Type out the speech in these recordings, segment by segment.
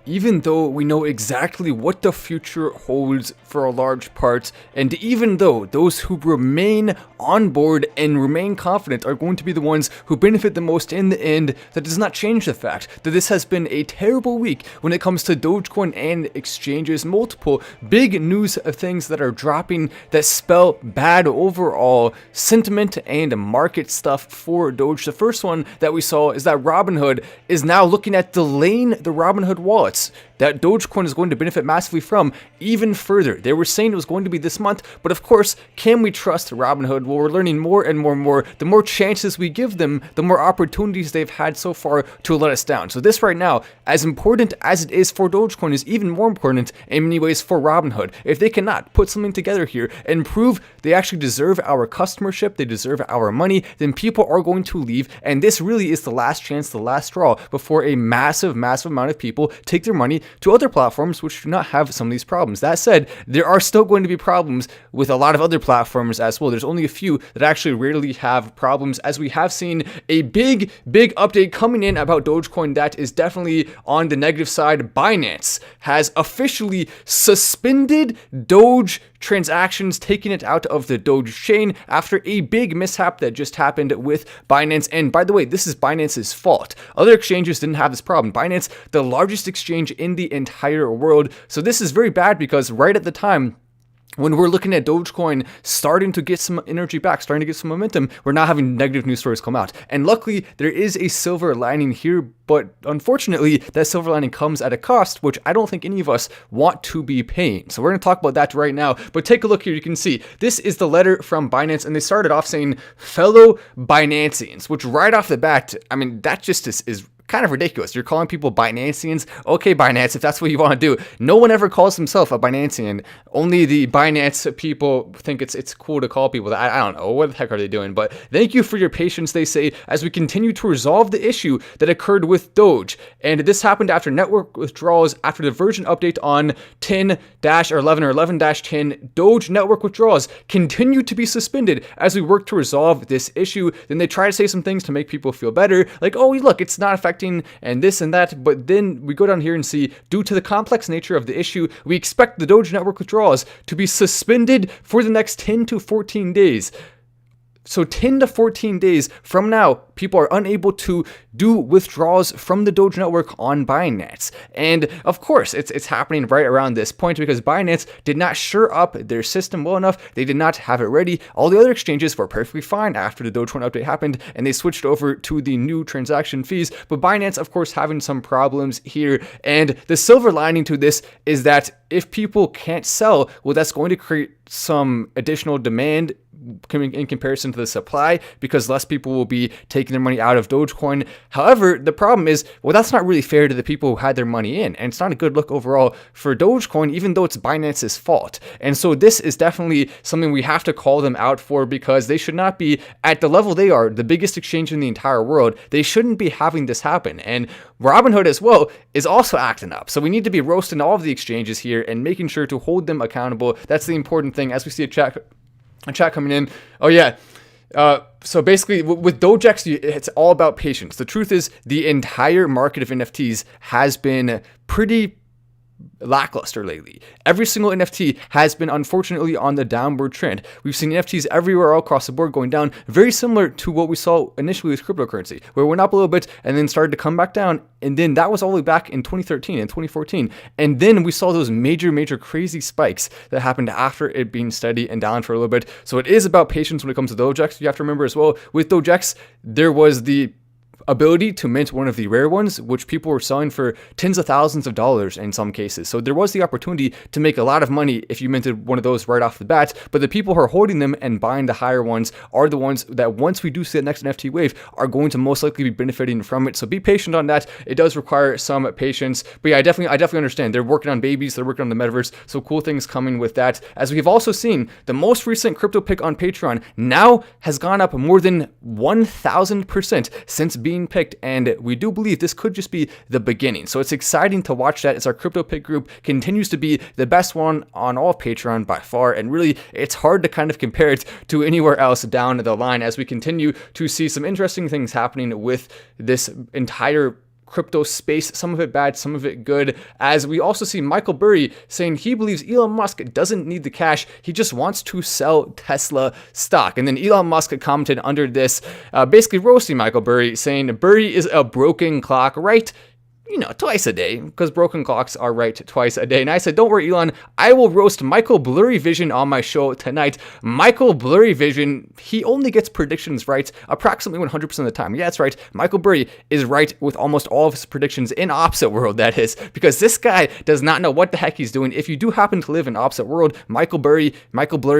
even though we know exactly what the future holds for a large part, and even though those who remain on board and remain confident are going to be the ones who benefit the most in the end, that does not change the fact that this has been a terrible week when it comes to Dogecoin and exchanges. Multiple big news of things that are dropping that spell bad overall sentiment and market stuff for Doge. The first one that we saw is that Robinhood is now looking at delaying the Robinhood wallets that Dogecoin is going to benefit massively from even further. They were saying it was going to be this month, but of course, can we trust Robinhood? Well, we're learning more and more. The more chances we give them, the more opportunities they've had so far to let us down. So this right now, as important as it is for Dogecoin, is even more important in many ways for Robinhood. If they cannot put something together here and prove they actually deserve our customership, they deserve our money, then people are going to leave, and this really is the last chance, the last straw before a massive amount of people take their money to other platforms which do not have some of these problems. That said, there are still going to be problems with a lot of other platforms as well. There's only a few that actually rarely have problems, as we have seen a big update coming in about Dogecoin that is definitely on the negative side. Binance has officially suspended Doge transactions, taking it out of the Doge chain after a big mishap that just happened with Binance. And by the way, this is Binance's fault. Other exchanges didn't have this problem. Binance, the largest exchange in the entire world. So this is very bad because right at the time when we're looking at Dogecoin starting to get some energy back, starting to get some momentum, we're now having negative news stories come out. And luckily, there is a silver lining here, but unfortunately, that silver lining comes at a cost, which I don't think any of us want to be paying. So we're going to talk about that right now. But take a look here. You can see this is the letter from Binance, and they started off saying, fellow Binanceans, which right off the bat, I mean, that just is kind of ridiculous. You're calling people Binanceans? Okay, Binance, if that's what you want to do. No one ever calls himself a Binancean. Only the Binance people think it's cool to call people that. I don't know. What the heck are they doing? But thank you for your patience, they say, as we continue to resolve the issue that occurred with Doge. And this happened after network withdrawals after the version update on 10-11 or 11-10. Doge network withdrawals continue to be suspended as we work to resolve this issue. Then they try to say some things to make people feel better. Like, oh, look, it's not affecting and this and that, but then we go down here and see, due to the complex nature of the issue, we expect the Doge network withdrawals to be suspended for the next 10 to 14 days. So 10 to 14 days from now, people are unable to do withdrawals from the Doge network on Binance. And of course, it's happening right around this point because Binance did not shore up their system well enough. They did not have it ready. All the other exchanges were perfectly fine after the Dogecoin update happened, and they switched over to the new transaction fees. But Binance, of course, having some problems here. And the silver lining to this is that if people can't sell, well, that's going to create some additional demand in comparison to the supply, because less people will be taking their money out of Dogecoin. However, the problem is, well, that's not really fair to the people who had their money in, and it's not a good look overall for Dogecoin, even though it's Binance's fault. And so this is definitely something we have to call them out for, because they should not be at the level they are, the biggest exchange in the entire world. They shouldn't be having this happen. And Robinhood as well is also acting up. So we need to be roasting all of the exchanges here and making sure to hold them accountable. That's the important thing. As we see a chat coming in. Oh yeah. So basically with Dogex, it's all about patience. The truth is the entire market of NFTs has been pretty lackluster lately. Every single NFT has been unfortunately on the downward trend. We've seen NFTs everywhere all across the board going down, very similar to what we saw initially with cryptocurrency, where it went up a little bit and then started to come back down. And then that was all the way back in 2013 and 2014. And then we saw those major crazy spikes that happened after it being steady and down for a little bit. So it is about patience when it comes to Dogex. You have to remember as well, with Dogex, there was the ability to mint one of the rare ones, which people were selling for tens of thousands of dollars in some cases. So there was the opportunity to make a lot of money if you minted one of those right off the bat. But the people who are holding them and buying the higher ones are the ones that, once we do see the next NFT wave, are going to most likely be benefiting from it. So be patient on that. It does require some patience. But yeah, I definitely understand. They're working on babies. They're working on the metaverse. So cool things coming with that. As we have also seen, the most recent crypto pick on Patreon now has gone up more than 1,000% since being picked, and we do believe this could just be the beginning. So it's exciting to watch that as our crypto pick group continues to be the best one on all of Patreon by far, and really it's hard to kind of compare it to anywhere else down the line as we continue to see some interesting things happening with this entire crypto space, some of it bad, some of it good, as we also see Michael Burry saying he believes Elon Musk doesn't need the cash, he just wants to sell Tesla stock. And then Elon Musk commented under this, basically roasting Michael Burry, saying Burry is a broken clock, right? Twice a day, because broken clocks are right twice a day. And I said, don't worry, Elon, I will roast Michael Blurry Vision on my show tonight. Michael Blurry Vision, he only gets predictions right approximately 100% of the time. Yeah, that's right. Michael Burry is right with almost all of his predictions in opposite world, that is, because this guy does not know what the heck he's doing. If you do happen to live in opposite world, Michael Blurry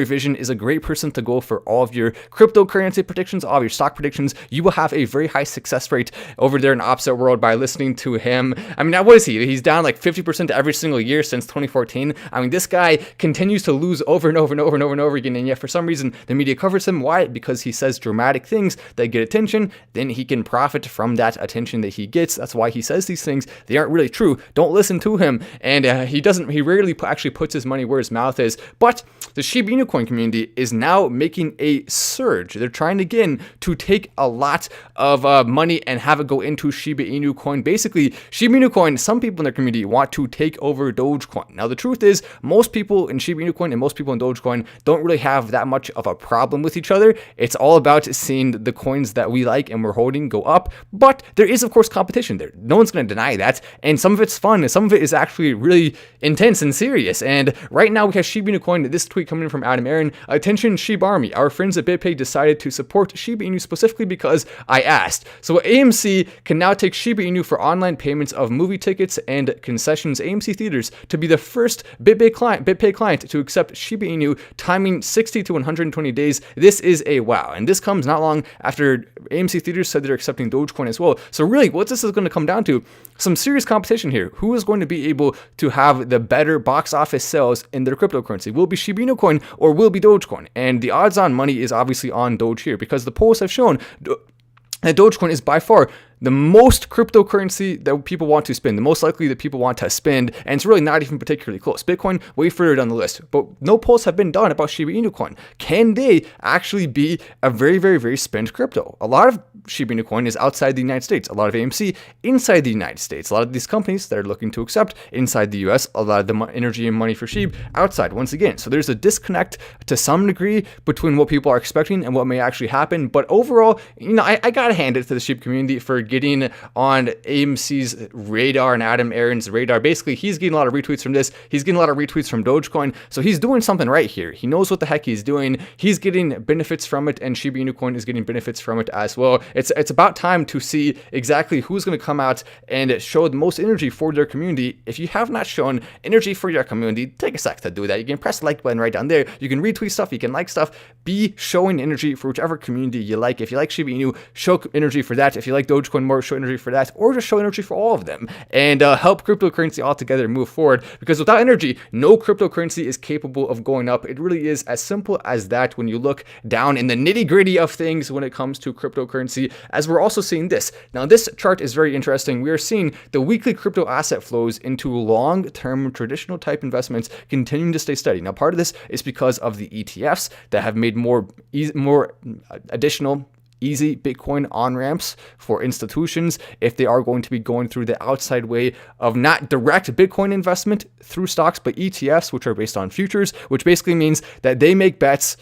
Vision is a great person to go for all of your cryptocurrency predictions, all of your stock predictions. You will have a very high success rate over there in opposite world by listening to him. I mean, what is he? He's down like 50% every single year since 2014. I mean, this guy continues to lose over and over and over and over and over again, and yet for some reason the media covers him. Why? Because he says dramatic things that get attention, then he can profit from that attention that he gets. That's why he says these things. They aren't really true. Don't listen to him. And he rarely actually puts his money where his mouth is. But the Shiba Inu coin community is now making a surge. They're trying again to take a lot of money and have it go into Shiba Inu coin. Basically, Shiba Inu coin, some people in their community want to take over Dogecoin. Now, the truth is, most people in Shiba Inu coin and most people in Dogecoin don't really have that much of a problem with each other. It's all about seeing the coins that we like and we're holding go up. But there is, of course, competition there. No one's going to deny that. And some of it's fun, and some of it is actually really intense and serious. And right now, we have Shiba Inu coin. This tweet coming in from Adam Aaron. Attention, SHIB Army. Our friends at BitPay decided to support Shiba Inu specifically because I asked. So AMC can now take Shiba Inu for online payments of movie tickets and concessions. AMC theaters to be the first BitPay client to accept Shiba Inu, timing 60 to 120 days. This is a wow. And this comes not long after AMC theaters said they're accepting Dogecoin as well. So really, what this is going to come down to, some serious competition here. Who is going to be able to have the better box office sales in their cryptocurrency? Will it be Shiba Inu coin or will it be Dogecoin? And the odds on money is obviously on Doge here, because the polls have shown that Dogecoin is by far the most cryptocurrency that people want to spend, the most likely that people want to spend, and it's really not even particularly close. Bitcoin, way further down the list, but no polls have been done about Shiba Inu coin. Can they actually be a very, very, very spent crypto? A lot of Shiba Inu coin is outside the United States, a lot of AMC inside the United States, a lot of these companies that are looking to accept inside the US, a lot of the energy and money for SHIB outside, once again. So there's a disconnect to some degree between what people are expecting and what may actually happen. But overall, I gotta hand it to the SHIB community for getting on AMC's radar and Adam Aaron's radar. Basically, he's getting a lot of retweets from this. He's getting a lot of retweets from Dogecoin. So he's doing something right here. He knows what the heck he's doing. He's getting benefits from it, and Shiba Inu coin is getting benefits from it as well. It's about time to see exactly who's going to come out and show the most energy for their community. If you have not shown energy for your community, take a sec to do that. You can press the like button right down there. You can retweet stuff. You can like stuff. Be showing energy for whichever community you like. If you like Shiba Inu, show energy for that. If you like Dogecoin more, show energy for that, or just show energy for all of them, and help cryptocurrency altogether move forward, because without energy, no cryptocurrency is capable of going up. It really is as simple as that when you look down in the nitty-gritty of things when it comes to cryptocurrency, as we're also seeing this. Now, this chart is very interesting. We are seeing the weekly crypto asset flows into long-term traditional type investments continuing to stay steady. Now, part of this is because of the ETFs that have made more additional easy Bitcoin on-ramps for institutions if they are going to be going through the outside way of not direct Bitcoin investment through stocks, but ETFs, which are based on futures, which basically means that they make bets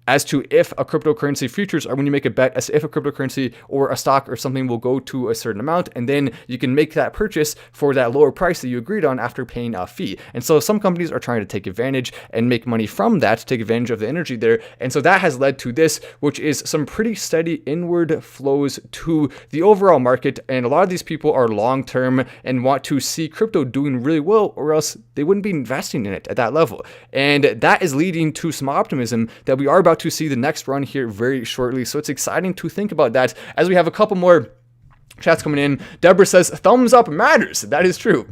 as to if a cryptocurrency futures are when you make a bet as if a cryptocurrency or a stock or something will go to a certain amount, and then you can make that purchase for that lower price that you agreed on after paying a fee. And so some companies are trying to take advantage and make money from that, to take advantage of the energy there. And so that has led to this, which is some pretty steady inward flows to the overall market. And a lot of these people are long-term and want to see crypto doing really well, or else they wouldn't be investing in it at that level. And that is leading to some optimism that we are about to see the next run here very shortly. So it's exciting to think about that, as we have a couple more chats coming in. Deborah says, thumbs up matters. That is true.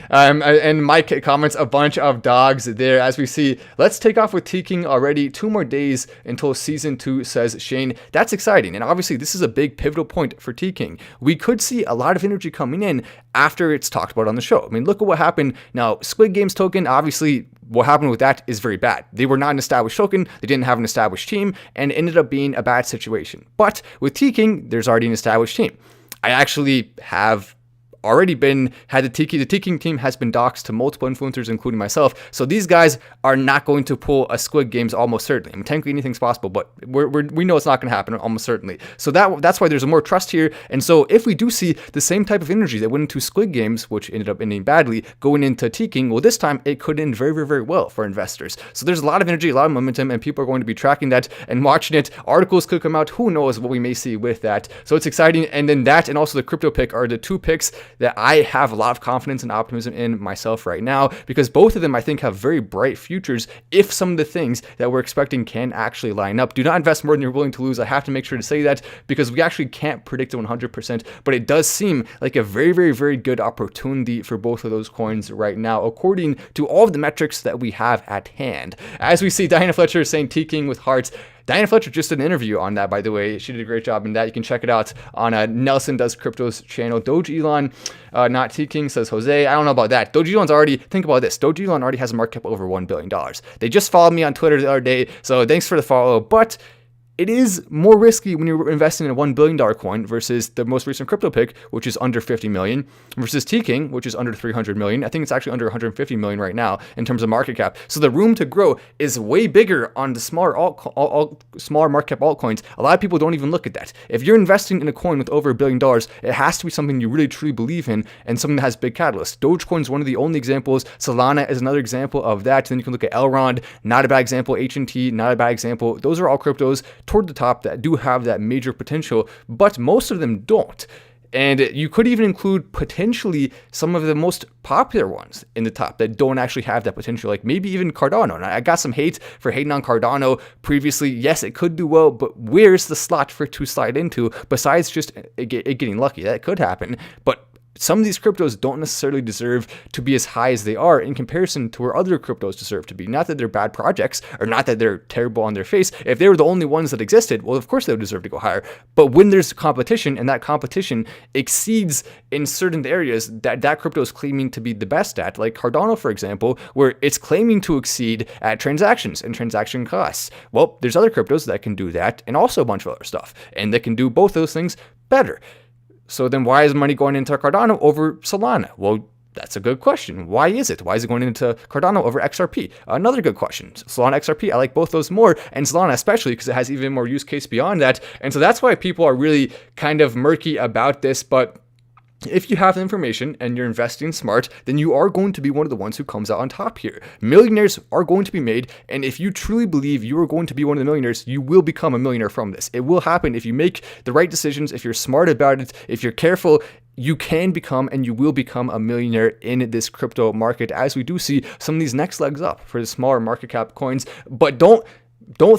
And Mike comments a bunch of dogs there, as we see. Let's take off with Tking already. 2 more days until season 2, says Shane. That's exciting. And obviously, this is a big pivotal point for Tking. We could see a lot of energy coming in after it's talked about on the show. I mean, look at what happened. Now, Squid Games token, obviously, what happened with that is very bad. They were not an established token, they didn't have an established team, and it ended up being a bad situation. But with Tking, there's already an established team. I actually have already had the Tking team has been doxxed to multiple influencers, including myself. So these guys are not going to pull a Squid Games almost certainly. I mean, technically anything's possible, but we know it's not going to happen almost certainly. So that's why there's more trust here. And so if we do see the same type of energy that went into Squid Games, which ended up ending badly, going into Tking, well, this time it could end very, very, very well for investors. So there's a lot of energy, a lot of momentum, and people are going to be tracking that and watching it. Articles could come out. Who knows what we may see with that. So it's exciting. And then that and also the crypto pick are the two picks that I have a lot of confidence and optimism in myself right now, because both of them I think have very bright futures if some of the things that we're expecting can actually line up. Do not invest more than you're willing to lose. I have to make sure to say that because we actually can't predict it 100%, but it does seem like a very, very, very good opportunity for both of those coins right now, according to all of the metrics that we have at hand. As we see Diana Fletcher saying Tking with hearts. Diana Fletcher just did an interview on that, by the way. She did a great job in that. You can check it out on Nelson Does Crypto's channel. Doge Elon, not Tking, says Jose. I don't know about that. Doge Elon's already, think about this. Doge Elon already has a market cap over $1 billion. They just followed me on Twitter the other day, so thanks for the follow. But it is more risky when you're investing in a $1 billion coin versus the most recent crypto pick, which is under 50 million, versus Tking, which is under 300 million. I think it's actually under 150 million right now in terms of market cap. So the room to grow is way bigger on the smaller market cap altcoins. A lot of people don't even look at that. If you're investing in a coin with over $1 billion, it has to be something you really truly believe in and something that has big catalysts. Dogecoin is one of the only examples. Solana is another example of that. Then you can look at Elrond, not a bad example. HNT, not a bad example. Those are all cryptos toward the top that do have that major potential, but most of them don't. And you could even include potentially some of the most popular ones in the top that don't actually have that potential, like maybe even Cardano. And I got some hate for hating on Cardano previously. Yes, it could do well, but where's the slot for it to slide into besides just it getting lucky? That could happen, but some of these cryptos don't necessarily deserve to be as high as they are in comparison to where other cryptos deserve to be. Not that they're bad projects or not that they're terrible on their face. If they were the only ones that existed, well, of course they would deserve to go higher. But when there's competition and that competition exceeds in certain areas that crypto is claiming to be the best at, like Cardano, for example, where it's claiming to exceed at transactions and transaction costs. Well, there's other cryptos that can do that and also a bunch of other stuff. And they can do both those things better. So then why is money going into Cardano over Solana? Well, that's a good question. Why is it? Why is it going into Cardano over XRP? Another good question. Solana, XRP, I like both those more, and Solana especially because it has even more use case beyond that. And so that's why people are really kind of murky about this, but if you have the information and you're investing smart, then you are going to be one of the ones who comes out on top here. Millionaires are going to be made, and if you truly believe you are going to be one of the millionaires, you will become a millionaire from this. It will happen if you make the right decisions, if you're smart about it, if you're careful. You can become and you will become a millionaire in this crypto market, as we do see some of these next legs up for the smaller market cap coins. But don't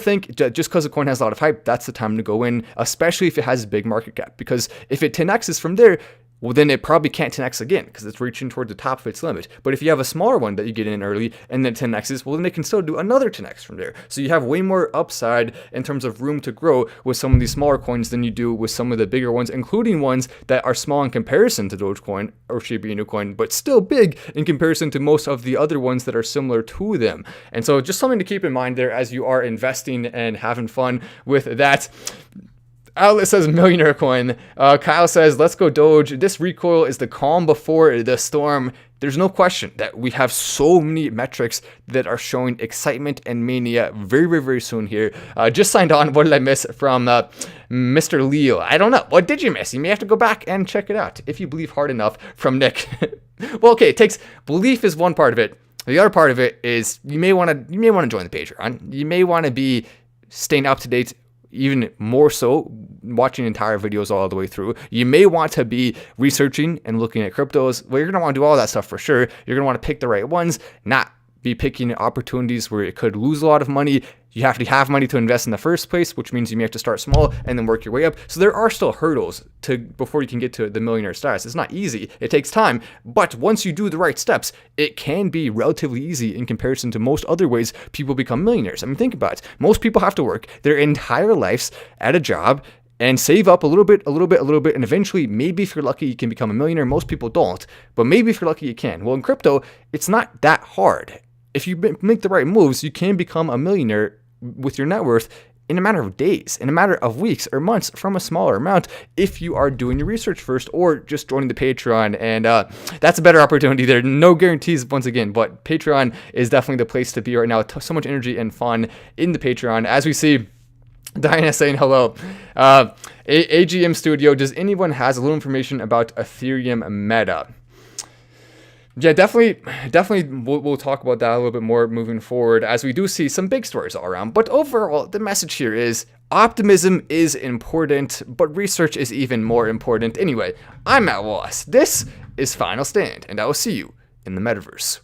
think just because a coin has a lot of hype, that's the time to go in, especially if it has a big market cap. Because if it 10x's from there, well, then it probably can't 10x again because it's reaching toward the top of its limit. But if you have a smaller one that you get in early and then 10x's, well, then they can still do another 10x from there. So you have way more upside in terms of room to grow with some of these smaller coins than you do with some of the bigger ones, including ones that are small in comparison to Dogecoin or Shiba Inu coin, but still big in comparison to most of the other ones that are similar to them. And so just something to keep in mind there as you are investing and having fun with that. Outlet says millionaire coin. Kyle says, let's go Doge. This recoil is the calm before the storm. There's no question that we have so many metrics that are showing excitement and mania very, very, very soon here. Just signed on. What did I miss from Mr. Leo? I don't know. What did you miss? You may have to go back and check it out if you believe hard enough from Nick. Well, okay, belief is one part of it. The other part of it is you may want to join the Patreon. You may want to be staying up to date even more so, watching entire videos all the way through. You may want to be researching and looking at cryptos. Well, you're going to want to do all that stuff for sure. You're going to want to pick the right ones, not be picking opportunities where it could lose a lot of money. You have to have money to invest in the first place, which means you may have to start small and then work your way up. So there are still hurdles before you can get to the millionaire status. It's not easy. It takes time. But once you do the right steps, it can be relatively easy in comparison to most other ways people become millionaires. I mean, think about it. Most people have to work their entire lives at a job and save up a little bit, and eventually, maybe if you're lucky, you can become a millionaire. Most people don't, but maybe if you're lucky, you can. Well, in crypto, it's not that hard. If you make the right moves, you can become a millionaire with your net worth in a matter of days, in a matter of weeks or months from a smaller amount if you are doing your research first or just joining the Patreon. And that's a better opportunity there. No guarantees once again, but Patreon is definitely the place to be right now. So much energy and fun in the Patreon. As we see Diana saying hello. AGM Studio, does anyone has a little information about Ethereum Meta? Yeah, definitely we'll talk about that a little bit more moving forward as we do see some big stories all around. But overall, the message here is optimism is important, but research is even more important. Anyway, I'm Matt Wallace. This is Final Stand, and I will see you in the metaverse.